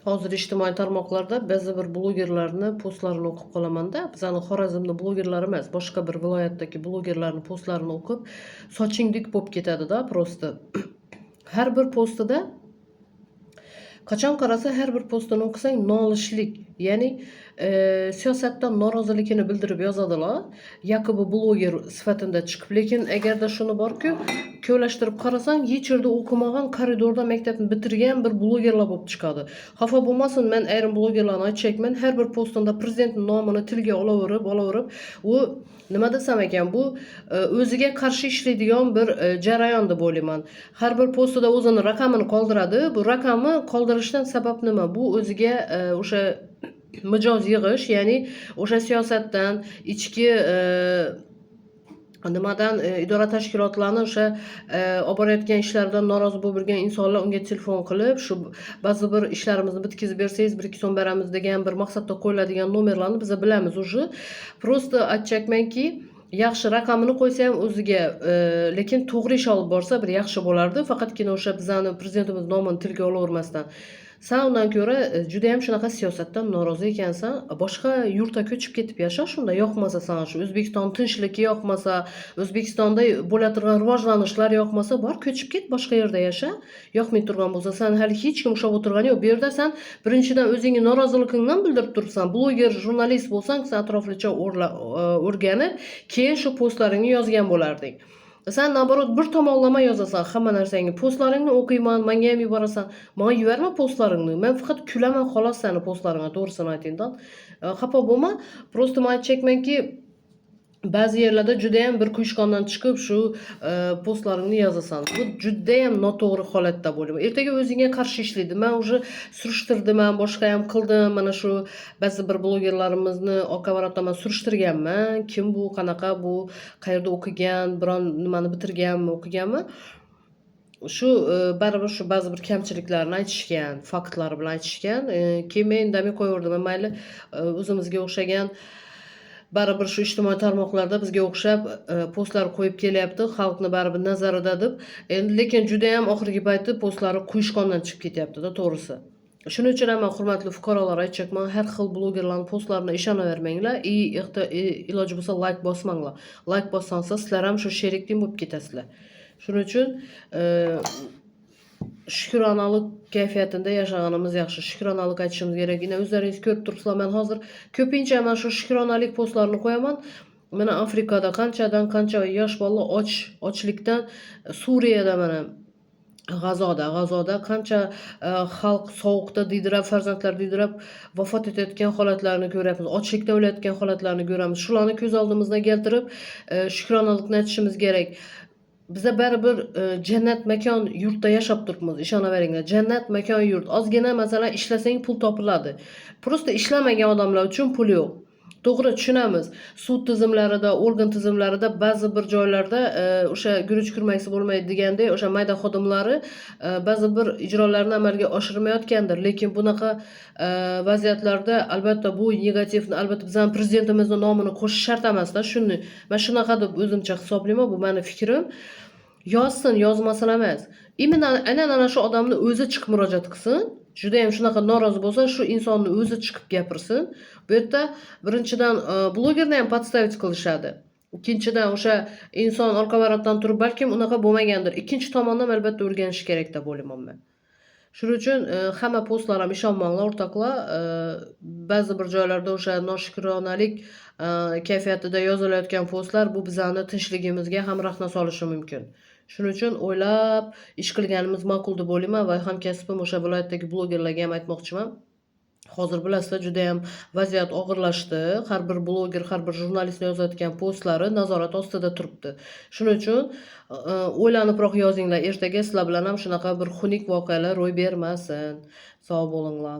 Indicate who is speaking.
Speaker 1: Hozir ijtimoiy tarmoqlarda ba'zi bir blogerlarni postlarini o'qib qolamanda, bizani Xorazmda blogerlar emas, boshqa bir viloyatdagi blogerlarning postlarini o'qib, soching dik bo'lib ketadi-da prosta. Har bir postida qachon qarasa har bir postini o'qisang nolishlik, ya'ni siyosatdan noroziligini bildirib yozadilar. Yaqibi bloger sifatida chiqib, lekin agarda shuni borku, ko'lashtirib qarasang, hech yerda o'qimagan, koridorda maktabni bitirgan bir blogerlar bo'lib chiqadi. Xafa bo'lmasin, men ayrim blogerlarni aytayapman, har bir postida prezidentning nomini tilga olaverib, u nima desam ekan, bu o'ziga qarshi ishlaydigan bir jarayon deb o'ylayman. Har bir postida o'zini raqamini qoldiradi. Bu raqamni qoldirishdan sabab nima? Bu o'ziga o'sha mijoz yig'ish, ya'ni o'sha siyosatdan, ichki nimadan idora tashkilotlarini o'sha olib borayotgan ishlaridan norozi bo'lib yurgan insonlar unga telefon qilib, shu ba'zi bir ishlarimizni bitkazib bersangiz 1-2 so'm beramiz degan bir maqsadda qo'yiladigan nomerlarni biz bilamiz уже. Prosta aytayapmanki, yaxshi raqamini qo'ysa ham o'ziga, lekin to'g'ri ish olib borsa bir yaxshi bo'lardi. Faqatgina o'sha bizani prezidentimiz nomini tilga olavermasdan. Sen undan ko'ra juda ham shunaqa siyosatdan norozi ekansan, boshqa yurtga ko'chib ketib yasha, shunda yoqmasa sana shu O'zbekiston tinchligi yoqmasa, O'zbekistonda bo'la turgan rivojlanishlar yoqmasa, bor ko'chib ket, boshqa yerda yasha. Yoqmay turgan bo'lsa, sen hali hech kim ushlab o'tirgani yo'q. Bu yerda sen birinchidan o'zingni noroziligingdan bildirib turibsan. Bloger, jurnalist bo'lsang, sen atroflicha o'rganib, keyin shu postlaringni yozgan bo'larding. Sen naborot bir tomonlama yozasan hamma narsangni. Postlaringni o'qiyman, menga ham yuborasan. Menga yuborma postlaringni. Men faqat kulaman xolos seni postlaringga, to'g'risini aytingdan. Xafa bo'lma. Prosta men aytayapmanki, ba'zi yerlarda juda ham bir quyishqondan chiqib shu postlaringni yozasan. Bu juda ham noto'g'ri holatda bo'lyapti. Ertaga o'zingga qarshi ishlaydi. Men уже surishtirdim, boshqa ham qildim. Mana shu ba'zi bir blogerlarimizni oqavarotdan men surishtirganman. Kim bu, qanaqa bu, qayerda o'qigan, biron nimani bitirganmi, o'qiganmi? Shu baribir shu ba'zi bir kamchiliklarni aytishgan, faktlar bilan aytishgan. Keyin men indamay qo'yaverdim. Mayli, o'zimizga o'xshagan baribir shu ijtimoiy tarmoqlarda bizga o'xshab postlar qo'yib kelyapti, xalqni baribir nazarida deb. Endi lekin juda ham oxirgi paytda postlari quyishqondan chiqib ketyapti-da, to'g'risi. Shuning uchun ham hurmatli fuqarolar aytmoqchiman, har xil blogerlarning postlarini ishonavermanglar, iloji bo'lsa like bosmanglar. Like bossangiz, sizlar ham shu sherikdin bo'lib ketasizlar. Shuning uchun shukronalik kayfiyatida yashaganimiz yaxshi. Shukronalik aytishimiz kerak. Yine o'zlaringiz ko'rib turibsizlar, men hozir ko'pincha men shu shukronalik postlarini qo'yaman. Mana Afrikada qancha yosh bolalar ochlikdan, Suriyada mana G'azoda qancha xalq sovuqda diydirab, farzandlar diydirab vafot etayotgan holatlarni ko'ryapmiz. Ochlikdan o'layotgan holatlarni ko'ramiz. Shularni ko'z oldimizga keltirib, shukronalikni aytishimiz kerak. Bize baribir jannat makon yurtda yashab turibmiz, ishonaveringlar. Jannat makon yurt. Ozgina masalan ishlasang pul topiladi. Prosta ishlamagan odamlar uchun pul yo'q. To'g'ri tushunamiz. Sud tizimlarida, organ tizimlarida ba'zi bir joylarda o'sha guruch kurmaysi bo'lmaydi degandek, o'sha mayda xodimlari ba'zi bir ijrolarni amalga oshirmayotgandir. Lekin bunaqa vaziyatlarda albatta bu negativni, albatta bizning prezidentimizning nomini qo'shish shart emas-da, shuni. Men shunaqa deb o'zimcha hisoblayman, bu meni fikrim. Yozsin, yozmasin emas. Aynan shu odamni o'zi chiqib murojaat qilsin. Juda ham shunaqa norozi bo'lsa, shu insonni o'zi chiqib gapirsin. Bu yerda birinchidan blogerni ham podstavить qilishadi. Ikkinchidan o'sha inson orqa-varaqdan turib balkim unaqa bo'lmagandir. Ikkinchi tomondan albatta o'rganish kerak deb o'ylayman men. Shuning uchun hamma postlar ham ishonmanglar, o'rtoqlar. Ba'zi bir joylarda o'sha noshukronalik kayfiyatida yozilayotgan postlar bu bizani tinchligimizga ham rahna solishi mumkin. Shuning uchun o'ylab ish qilganimiz ma'qul deb o'ylayman va hamkasbim o'sha viloyatdagi blogerlarga ham aytmoqchiman. Hozir bilasizlar, juda ham vaziyat og'irlashdi. Har bir bloger, har bir jurnalist yozayotgan postlari nazorat ostida turibdi. Shuning uchun o'ylanibroq yozinglar, ertaga sizlar bilan ham shunaqa bir xunuk voqealar ro'y bermasin. Sog' bo'linglar.